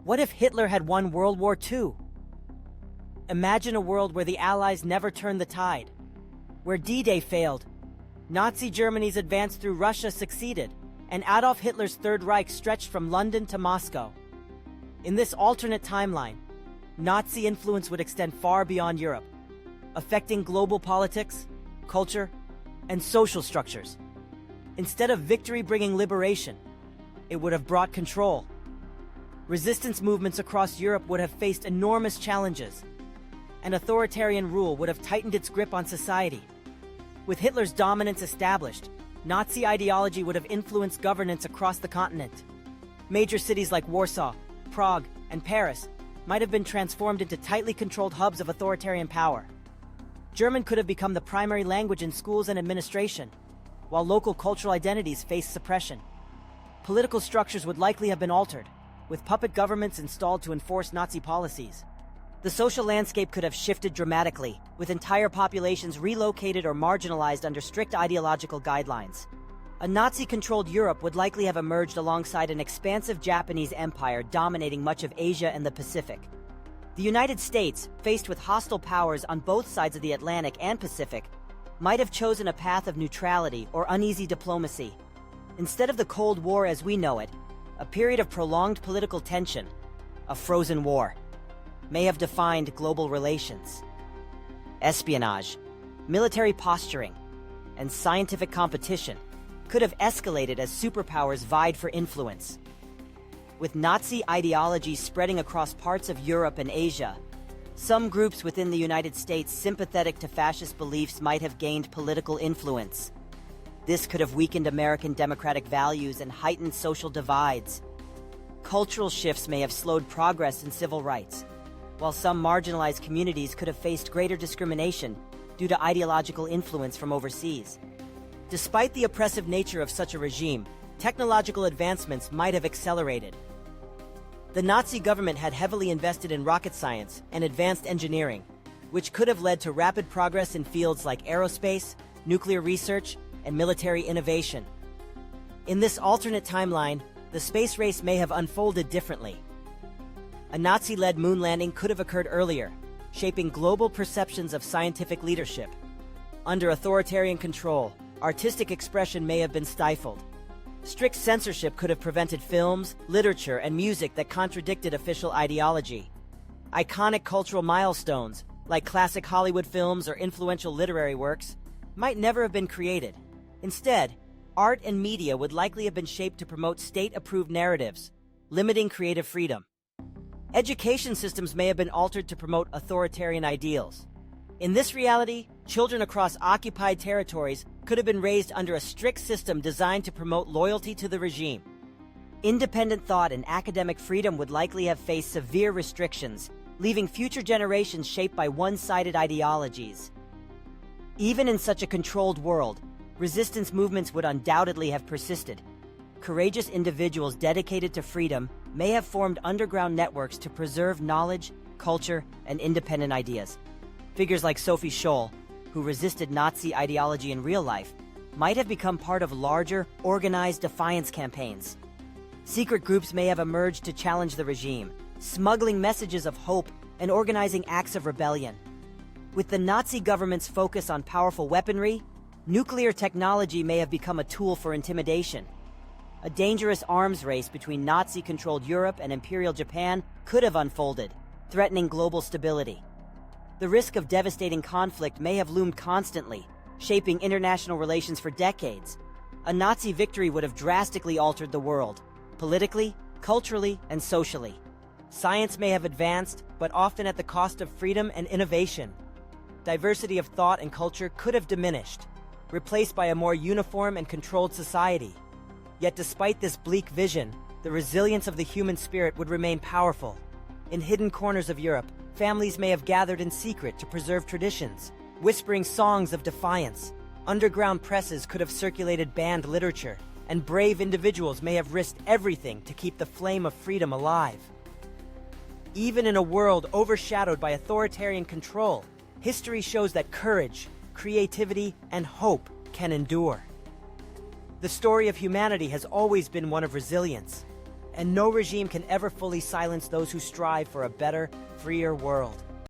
What if Hitler had won World War II? Imagine a world where the Allies never turned the tide, where D-Day failed, Nazi Germany's advance through Russia succeeded, and Adolf Hitler's Third Reich stretched from London to Moscow. In this alternate timeline, Nazi influence would extend far beyond Europe, affecting global politics, culture, and social structures. Instead of victory bringing liberation, it would have brought control. Resistance movements across Europe would have faced enormous challenges, and authoritarian rule would have tightened its grip on society. With Hitler's dominance established, Nazi ideology would have influenced governance across the continent. Major cities like Warsaw, Prague, and Paris might have been transformed into tightly controlled hubs of authoritarian power. German could have become the primary language in schools and administration, while local cultural identities faced suppression. Political structures would likely have been altered, with puppet governments installed to enforce Nazi policies. The social landscape could have shifted dramatically, with entire populations relocated or marginalized under strict ideological guidelines. A Nazi-controlled Europe would likely have emerged alongside an expansive Japanese empire dominating much of Asia and the Pacific. The United States, faced with hostile powers on both sides of the Atlantic and Pacific, might have chosen a path of neutrality or uneasy diplomacy. Instead of the Cold War as we know it, a period of prolonged political tension, a frozen war, may have defined global relations. Espionage, military posturing, and scientific competition could have escalated as superpowers vied for influence. With Nazi ideology spreading across parts of Europe and Asia, some groups within the United States sympathetic to fascist beliefs might have gained political influence. This could have weakened American democratic values and heightened social divides. Cultural shifts may have slowed progress in civil rights, while some marginalized communities could have faced greater discrimination due to ideological influence from overseas. Despite the oppressive nature of such a regime, technological advancements might have accelerated. The Nazi government had heavily invested in rocket science and advanced engineering, which could have led to rapid progress in fields like aerospace, nuclear research, and military innovation. In this alternate timeline, the space race may have unfolded differently. A Nazi-led moon landing could have occurred earlier, shaping global perceptions of scientific leadership. Under authoritarian control, artistic expression may have been stifled. Strict censorship could have prevented films, literature, and music that contradicted official ideology. Iconic cultural milestones, like classic Hollywood films or influential literary works, might never have been created. Instead, art and media would likely have been shaped to promote state-approved narratives, limiting creative freedom. Education systems may have been altered to promote authoritarian ideals. In this reality, children across occupied territories could have been raised under a strict system designed to promote loyalty to the regime. Independent thought and academic freedom would likely have faced severe restrictions, leaving future generations shaped by one-sided ideologies. Even in such a controlled world, resistance movements would undoubtedly have persisted. Courageous individuals dedicated to freedom may have formed underground networks to preserve knowledge, culture, and independent ideas. Figures like Sophie Scholl, who resisted Nazi ideology in real life, might have become part of larger, organized defiance campaigns. Secret groups may have emerged to challenge the regime, smuggling messages of hope and organizing acts of rebellion. With the Nazi government's focus on powerful weaponry, nuclear technology may have become a tool for intimidation. A dangerous arms race between Nazi-controlled Europe and Imperial Japan could have unfolded, threatening global stability. The risk of devastating conflict may have loomed constantly, shaping international relations for decades. A Nazi victory would have drastically altered the world, politically, culturally, and socially. Science may have advanced, but often at the cost of freedom and innovation. Diversity of thought and culture could have diminished, replaced by a more uniform and controlled society. Yet despite this bleak vision, the resilience of the human spirit would remain powerful. In hidden corners of Europe, families may have gathered in secret to preserve traditions, whispering songs of defiance. Underground presses could have circulated banned literature, and brave individuals may have risked everything to keep the flame of freedom alive. Even in a world overshadowed by authoritarian control, history shows that courage, creativity, and hope can endure. The story of humanity has always been one of resilience, and no regime can ever fully silence those who strive for a better, freer world.